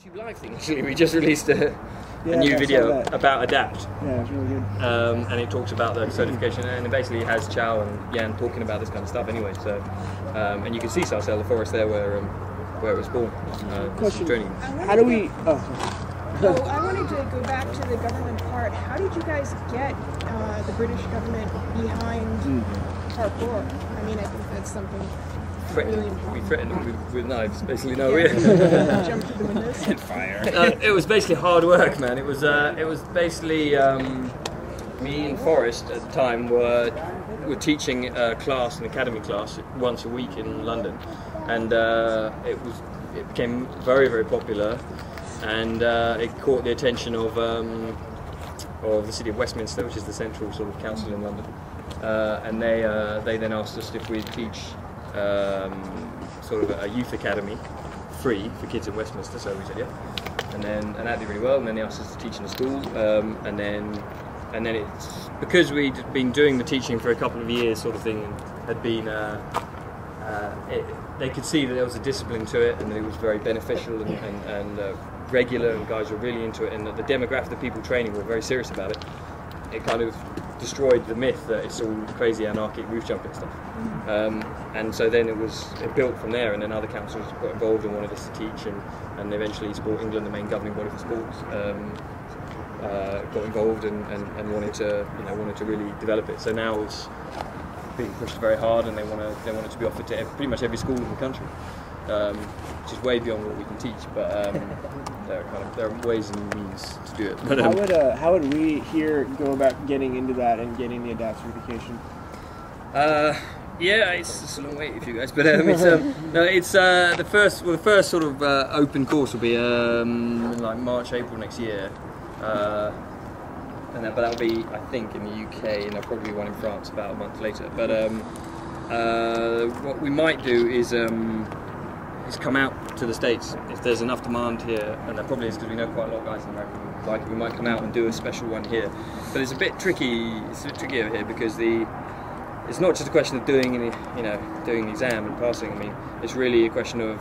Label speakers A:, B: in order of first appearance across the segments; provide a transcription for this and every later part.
A: YouTube Live thing. Actually, we just released a new video about Adapt.
B: Yeah, it's really good.
A: And it talks about the certification, and it basically has Chow and Yan talking about this kind of stuff anyway. So, and you can see Sarcelle, the forest there where it was born.
B: Question: how do we?
C: Oh, I wanted to go back to the government part. How did you guys get the British government behind parkour? I mean, I think that's something.
A: We threatened them with knives, basically. No,
C: Jump through the windows.
D: And fire.
A: It was basically hard work, man. It was basically me and Forrest at the time were teaching a class, an academy class, once a week in London, and it became very, very popular, and it caught the attention of the city of Westminster, which is the central sort of council in London, and they then asked us if we'd teach sort of a youth academy free for kids in Westminster, so we said yeah, and that did really well, and then they asked us to teach in a school, and then it's because we'd been doing the teaching for a couple of years sort of thing, and had been they could see that there was a discipline to it, and that it was very beneficial and regular, and guys were really into it, and that the demographic of people training were very serious about it. It kind of destroyed the myth that it's all crazy anarchic roof jumping stuff, and so then it built from there, and then other councils got involved and wanted us to teach, and eventually Sport England, the main governing body for sports, got involved and wanted to really develop it. So now it's being pushed very hard, and they want it to be offered to pretty much every school in the country, which is way beyond what we can teach, but there are ways and means to do it. But,
B: how would we here go about getting into that and getting the Adapt certification?
A: Yeah, it's a long wait for you guys, but the first sort of open course will be like March, April next year, but that'll be, I think, in the UK, and there'll probably be one in France about a month later. But what we might do is come out to the States if there's enough demand here, and there probably is, because we know quite a lot of guys in America who like it. We might come out and do a special one here, but it's a bit tricky. It's a bit tricky over here because it's not just a question of doing the exam and passing. I mean, it's really a question of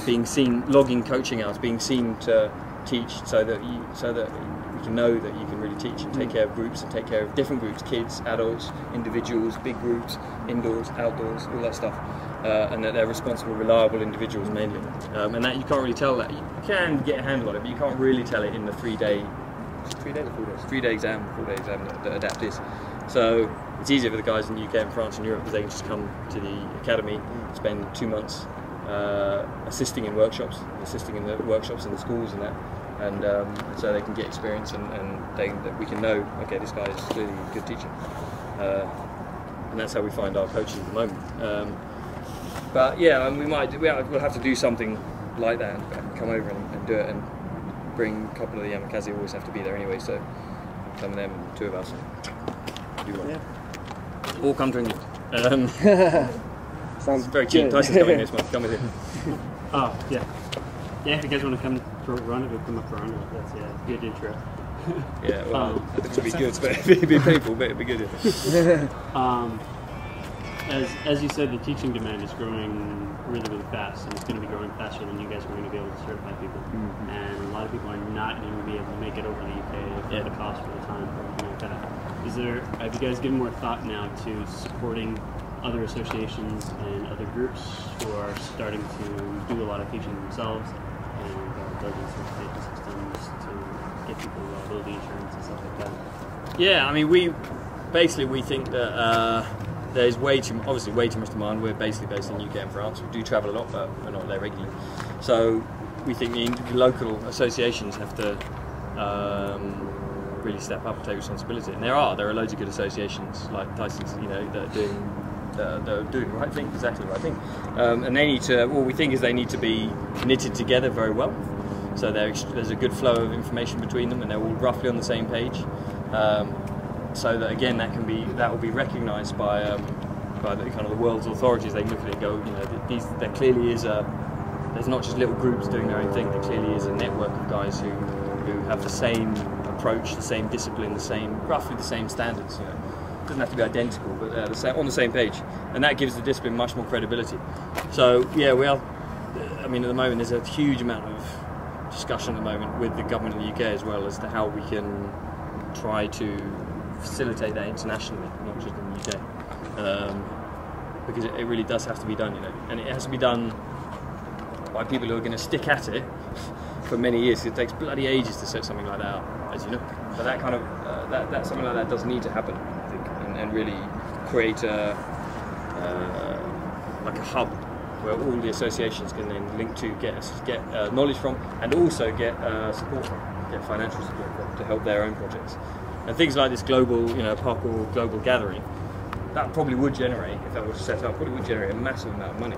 A: being seen, logging coaching hours, being seen to teach, so that we can know that you can really teach and take care of groups, and take care of different groups, kids, adults, individuals, big groups, indoors, outdoors, all that stuff, and that they're responsible, reliable individuals mainly, and that you can't really tell that. You can get a handle on it, but you can't really tell it in the 3-day exam, 4-day exam that Adapt is. So it's easier for the guys in the UK and France and Europe, because they can just come to the academy, spend 2 months assisting in the workshops in the schools and that, and so they can get experience, and we can know, okay, this guy is clearly a good teacher, and that's how we find our coaches at the moment. But yeah, we'll have to do something like that, and come over and do it, and bring a couple of the Yamakasi. Always have to be there anyway, so some of them, 2 of us, do one. Yeah. All come to England.
B: Sounds
A: very cheap. Tyson's coming this month. Come with him.
E: Oh, yeah. Yeah, if you guys want to come for a run, we'll come up for a run. That's a good intro.
A: Yeah, well, it would be good, but it'd be painful, but it'd be good.
E: As you said, the teaching demand is growing really, really fast, and it's going to be growing faster than you guys are going to be able to certify people. And a lot of people are not going to be able to make it over the UK at the cost for the time or anything like that. Have you guys given more thought now to supporting other associations and other groups who are starting to do a lot of teaching themselves, and building certification systems to get people liability insurance and stuff like that?
A: Yeah, I mean, we think that there's way too much demand. We're basically based in the UK and France. We do travel a lot, but we're not there regularly. So we think the local associations have to really step up and take responsibility. And there are loads of good associations like Tyson's, that are doing the right thing, exactly the right thing. And they need to, what we think is they need to be knitted together very well. So there's a good flow of information between them, and they're all roughly on the same page. So that again, that will be recognised by the kind of the world's authorities. They look at it and go, there clearly is there's not just little groups doing their own thing. There clearly is a network of guys who have the same approach, the same discipline, roughly the same standards. It doesn't have to be identical, but on the same page, and that gives the discipline much more credibility. So yeah, we are I mean, at the moment there's a huge amount of discussion at the moment with the government of the UK as well as to how we can try to facilitate that internationally, not just in the UK, because it really does have to be done, you know, and it has to be done by people who are going to stick at it for many years. It takes bloody ages to set something like that up, as you know. But that kind of that something like that does need to happen, I think, and really create like a hub where all the associations can then link to, get knowledge from, and also get support from, get financial support from, to help their own projects. And things like this global, you know, Parkour global gathering, that probably would generate, if that was set up, probably would generate a massive amount of money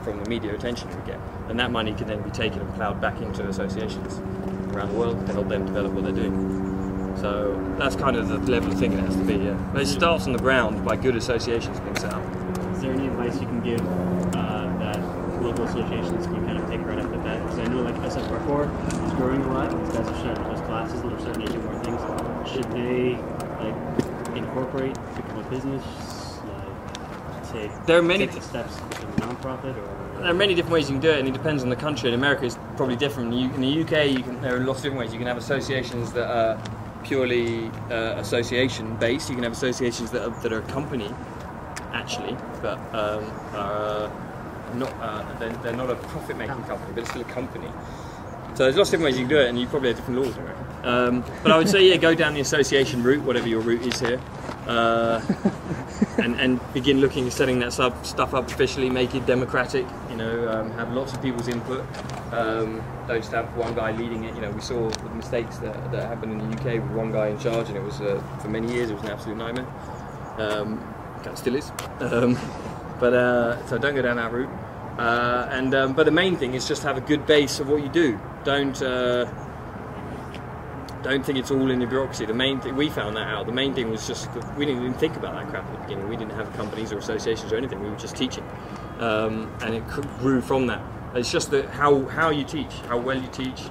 A: from the media attention we get, and that money can then be taken and ploughed back into associations around the world to help them develop what they're doing. So that's kind of the level of thinking it has to be, yeah. But it starts on the ground by good associations being set up.
E: Is there any advice you can give that local associations can kind of take right off the bat? Because I know like SFParkour is growing a lot. These guys are starting those classes and they're starting to do more things. Should they like incorporate, become a business, like take the steps to become a non-profit, or?
A: There are many different ways you can do it, and it depends on the country. In America, it's probably different. In the UK, there are lots of different ways. You can have associations that are purely association-based. You can have associations that are a company, actually, but they're not a profit-making company, but it's still a company. So there's lots of different ways you can do it, and you probably have different laws, right? But I would say, yeah, go down the association route, whatever your route is here, and begin looking at setting that stuff up officially, make it democratic, you know, have lots of people's input. Don't just have one guy leading it. You know, we saw the mistakes that happened in the UK with one guy in charge, and it was, for many years, it was an absolute nightmare. Kind of still is. But so don't go down that route. But the main thing is just have a good base of what you do. Don't think it's all in the bureaucracy. The main thing, we found that out, the main thing was just that we didn't even think about that crap at the beginning. We didn't have companies or associations or anything. We were just teaching, and it grew from that. It's just that how you teach, how well you teach,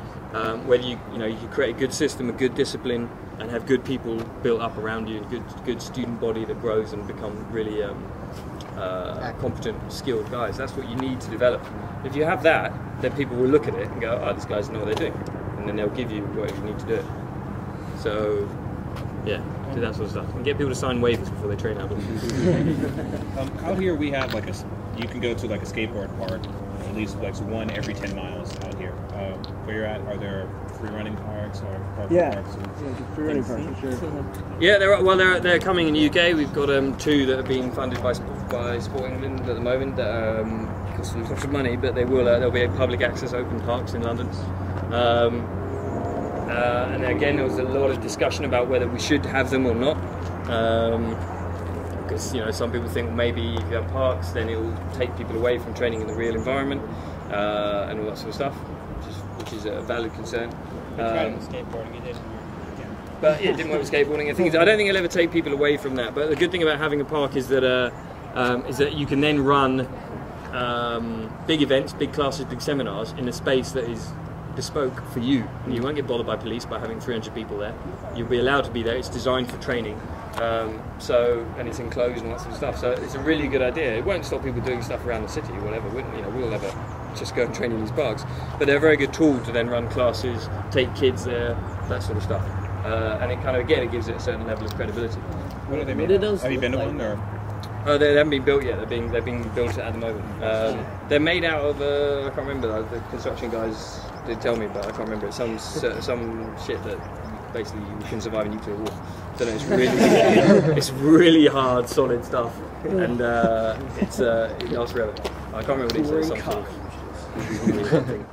A: whether you can create a good system, a good discipline, and have good people built up around you, and good student body that grows and become really competent, skilled guys. That's what you need to develop. If you have that, then people will look at it and go, oh, these guys know what they're doing, and then they'll give you whatever you need to do it. So, yeah, do that sort of stuff. And get people to sign waivers before they train out.
D: Out here we have you can go to like a skateboard park, at least like one every 10 miles out here. Where you're at, are there free running parks or parkour parks?
B: Yeah, free running parks for sure.
A: Yeah, they're coming in the UK. We've got 2 that are being funded by Sport England at the moment. Cost a lot of money, but there'll be public access open parks in London. And again, there was a lot of discussion about whether we should have them or not. Because some people think maybe if you have parks, then it will take people away from training in the real environment and all that sort of stuff, which is a valid concern.
D: Tried with skateboarding, it didn't work.
A: But yeah, it didn't work with skateboarding. I don't think it'll ever take people away from that. But the good thing about having a park is that you can then run big events, big classes, big seminars in a space that is bespoke for you. And you won't get bothered by police by having 300 people there. You'll be allowed to be there. It's designed for training. And it's enclosed and that sort of stuff. So it's a really good idea. It won't stop people doing stuff around the city or whatever. We'll never just go and train in these parks. But they're a very good tool to then run classes, take kids there, that sort of stuff. And it kind of, again, it gives it a certain level of credibility.
D: What are they made of? Have you been to one? Or?
A: They haven't been built yet. They're being built at the moment. They're made out of, I can't remember, the construction guys did tell me, but I can't remember. It's some shit that basically you can survive a nuclear war. I don't know, it's really hard, solid stuff, and it lasts forever. I can't remember what it says. Something.